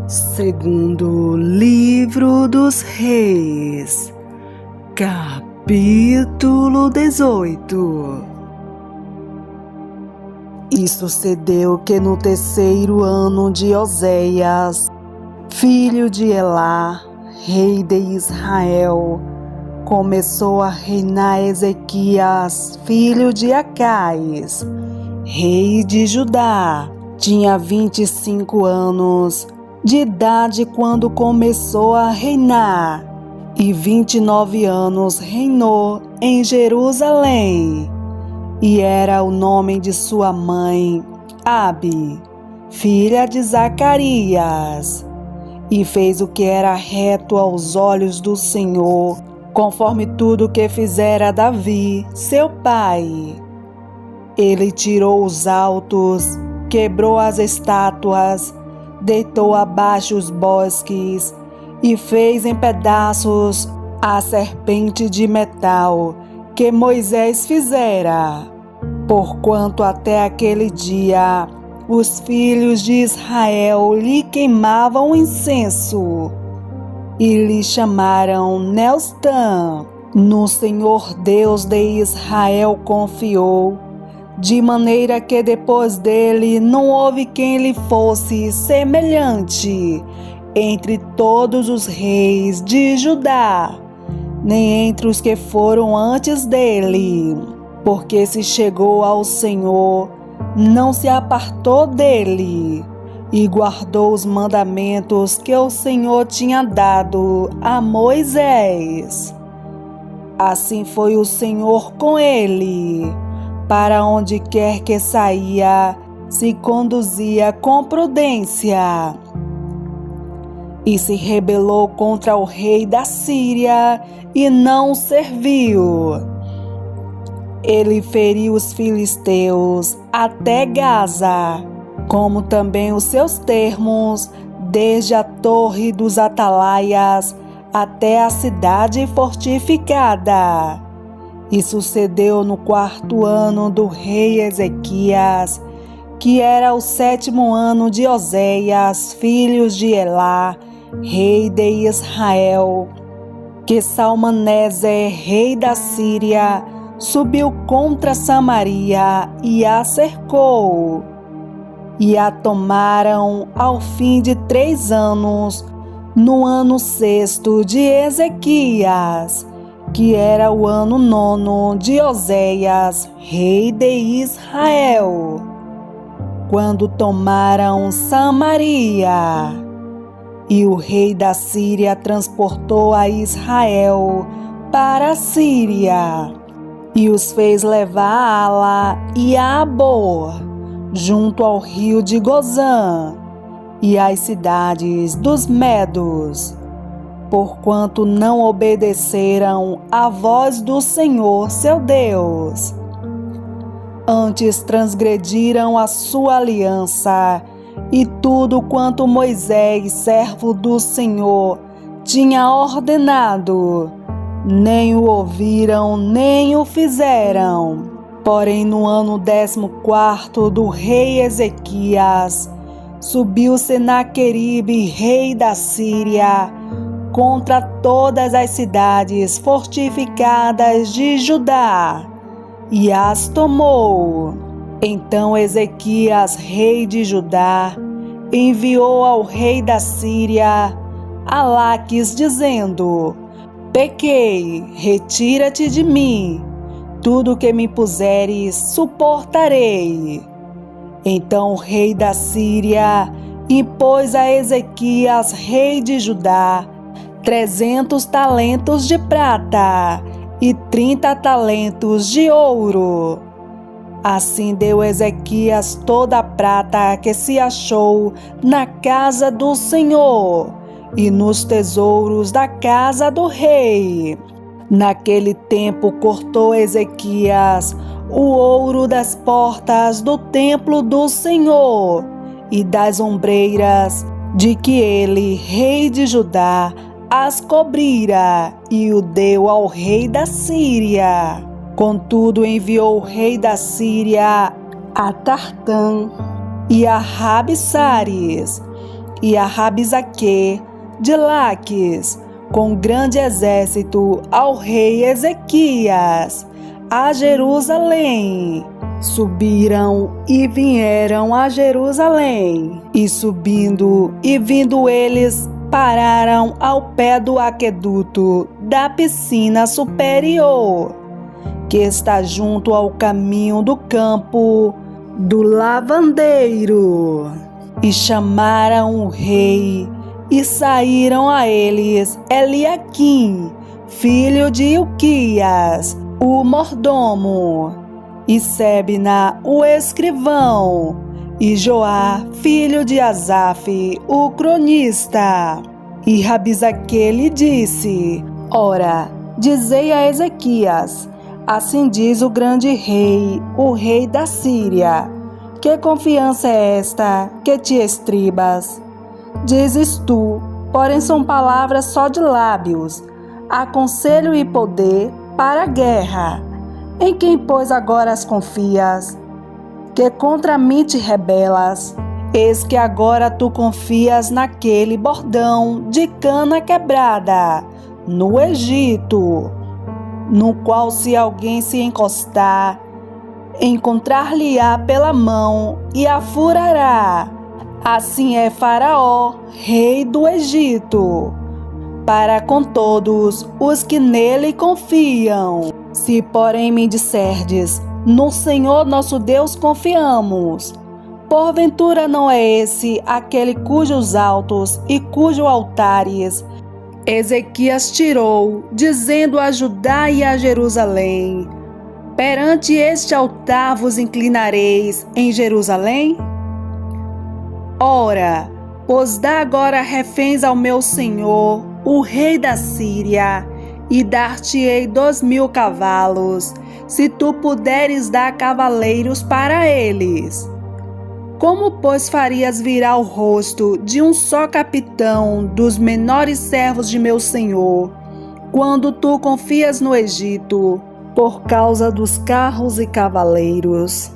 Segundo livro dos Reis, capítulo 18. E sucedeu que no terceiro ano de Oséias, filho de Elá, rei de Israel, começou a reinar Ezequias, filho de Acais, rei de Judá. Tinha 25 anos de idade quando começou a reinar, e 29 anos reinou em Jerusalém. E era o nome de sua mãe, Abi, filha de Zacarias. E fez o que era reto aos olhos do Senhor, conforme tudo que fizera Davi, seu pai. Ele tirou os altos, quebrou as estátuas, deitou abaixo os bosques e fez em pedaços a serpente de metal que Moisés fizera. Porquanto até aquele dia os filhos de Israel lhe queimavam incenso e lhe chamaram Neostã. No Senhor Deus de Israel confiou, de maneira que depois dele não houve quem lhe fosse semelhante entre todos os reis de Judá, nem entre os que foram antes dele. Porque se chegou ao Senhor, não se apartou dele, e guardou os mandamentos que o Senhor tinha dado a Moisés. Assim foi o Senhor com ele. Para onde quer que saía, se conduzia com prudência. E se rebelou contra o rei da Síria e não serviu. Ele feriu os filisteus até Gaza, como também os seus termos, desde a torre dos atalaias até a cidade fortificada. E sucedeu no 4º ano do rei Ezequias, que era o 7º ano de Oséias, filho de Elá, rei de Israel, que Salmaneser, rei da Síria, subiu contra Samaria e a cercou. E a tomaram ao fim de 3 anos, no ano 6º de Ezequias, que era o ano 9º de Oséias, rei de Israel, quando tomaram Samaria. E o rei da Síria transportou a Israel para a Síria, e os fez levar a Ala e a Abor, junto ao rio de Gozã, e às cidades dos Medos, porquanto não obedeceram à voz do Senhor seu Deus. Antes transgrediram a sua aliança, e tudo quanto Moisés, servo do Senhor, tinha ordenado, nem o ouviram, nem o fizeram. Porém, no ano 14º do rei Ezequias, subiu Senaqueribe, rei da Síria, contra todas as cidades fortificadas de Judá, e as tomou. Então Ezequias, rei de Judá, enviou ao rei da Síria a Laques, dizendo: Pequei, retira-te de mim, tudo que me puseres suportarei. Então o rei da Síria impôs a Ezequias, rei de Judá, 300 talentos de prata e 30 talentos de ouro. Assim deu Ezequias toda a prata que se achou na casa do Senhor e nos tesouros da casa do rei. Naquele tempo cortou Ezequias o ouro das portas do templo do Senhor e das ombreiras, de que ele, rei de Judá, as cobrira, e o deu ao rei da Síria. Contudo, enviou o rei da Síria a Tartã e a Rabsaris, e a Rabizaque de Laques, com grande exército, ao rei Ezequias, a Jerusalém. Subiram e vieram a Jerusalém, e subindo e vindo eles, pararam ao pé do aqueduto da piscina superior, que está junto ao caminho do campo do lavandeiro. E chamaram o rei, e saíram a eles Eliaquim, filho de Ilquias, o mordomo, e Sebna, o escrivão, e Joá, filho de Asaf, o cronista. E Rabizaque lhe disse: Ora, dizei a Ezequias: assim diz o grande rei, o rei da Síria: que confiança é esta que te estribas? Dizes tu, porém são palavras só de lábios, há conselho e poder para a guerra. Em quem, pois, agora as confias? Que contra mim te rebelas? Eis que agora tu confias naquele bordão de cana quebrada, no Egito, no qual se alguém se encostar, encontrar-lhe-á pela mão e a furará. Assim é Faraó, rei do Egito, para com todos os que nele confiam. Se, porém, me disserdes: no Senhor nosso Deus confiamos, porventura não é esse aquele cujos altos e cujos altares Ezequias tirou, dizendo a Judá e a Jerusalém: perante este altar vos inclinareis em Jerusalém? Ora, pois dá agora reféns ao meu senhor, o rei da Síria, e dar-te-ei 2.000 cavalos, se tu puderes dar cavaleiros para eles. Como, pois, farias virar o rosto de um só capitão dos menores servos de meu senhor, quando tu confias no Egito, por causa dos carros e cavaleiros?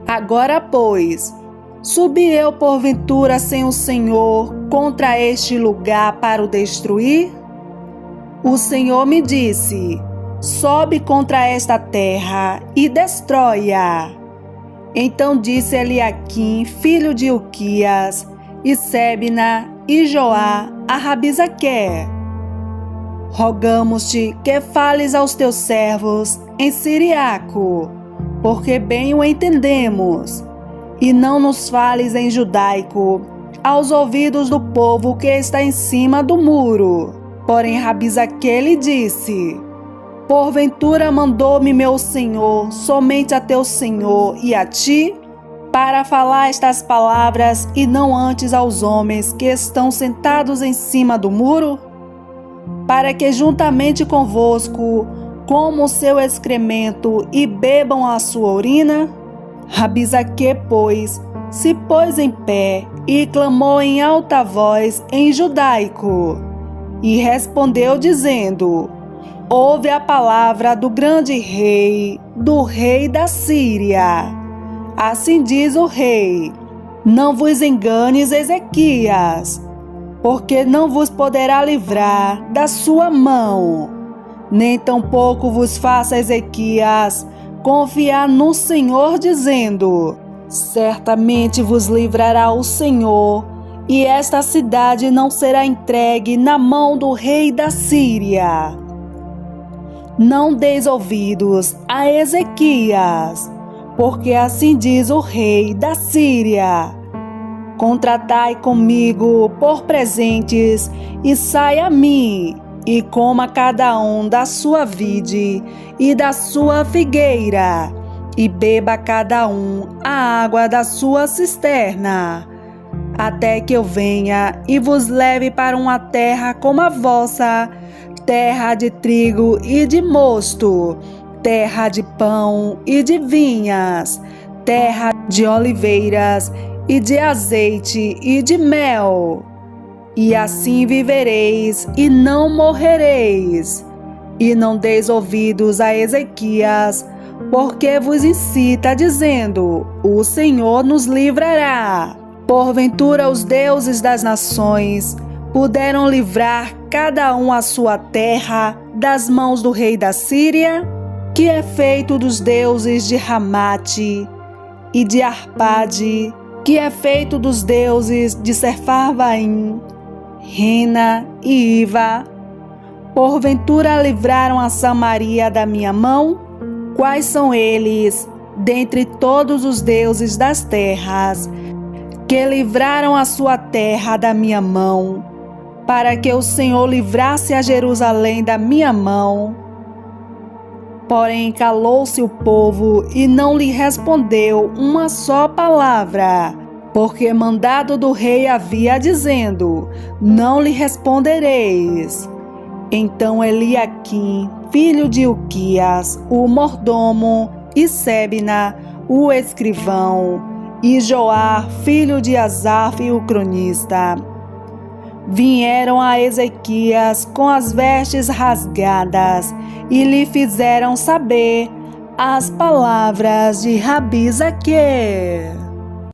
Agora, pois, subi eu porventura sem o Senhor contra este lugar para o destruir? O Senhor me disse: sobe contra esta terra e destrói-a. Então disse Eliaquim, filho de Ilquias, e Sebna e Joá a Rabizaque: rogamos-te que fales aos teus servos em siriaco, porque bem o entendemos, e não nos fales em judaico aos ouvidos do povo que está em cima do muro. Porém Rabizaque lhe disse: porventura mandou-me meu senhor somente a teu senhor e a ti, para falar estas palavras, e não antes aos homens que estão sentados em cima do muro? Para que juntamente convosco comam o seu excremento e bebam a sua urina? Rabizaque, pois, se pôs em pé e clamou em alta voz em judaico, e respondeu dizendo: ouve a palavra do grande rei, do rei da Síria. Assim diz o rei: não vos enganes, Ezequias, porque não vos poderá livrar da sua mão, nem tampouco vos faça, Ezequias, confiar no Senhor, dizendo: certamente vos livrará o Senhor, e esta cidade não será entregue na mão do rei da Síria. Não deis ouvidos a Ezequias, porque assim diz o rei da Síria: contratai comigo por presentes, e sai a mim, e coma cada um da sua vide e da sua figueira, e beba cada um a água da sua cisterna, até que eu venha e vos leve para uma terra como a vossa, terra de trigo e de mosto, terra de pão e de vinhas, terra de oliveiras e de azeite e de mel. E assim vivereis e não morrereis. E não deis ouvidos a Ezequias, porque vos incita, dizendo: o Senhor nos livrará. Porventura os deuses das nações puderam livrar cada um a sua terra das mãos do rei da Síria, que é feito dos deuses de Ramate e de Arpade, que é feito dos deuses de Sepharvaim, Rena e Iva. Porventura livraram a Samaria da minha mão? Quais são eles, dentre todos os deuses das terras, que livraram a sua terra da minha mão, para que o Senhor livrasse a Jerusalém da minha mão? Porém calou-se o povo e não lhe respondeu uma só palavra, porque mandado do rei havia dizendo: não lhe respondereis. Então Eliaquim, filho de Uquias, o mordomo, e Sebna, o escrivão, e Joá, filho de Asaf, o cronista, vieram a Ezequias com as vestes rasgadas e lhe fizeram saber as palavras de Rabi Zaqueu.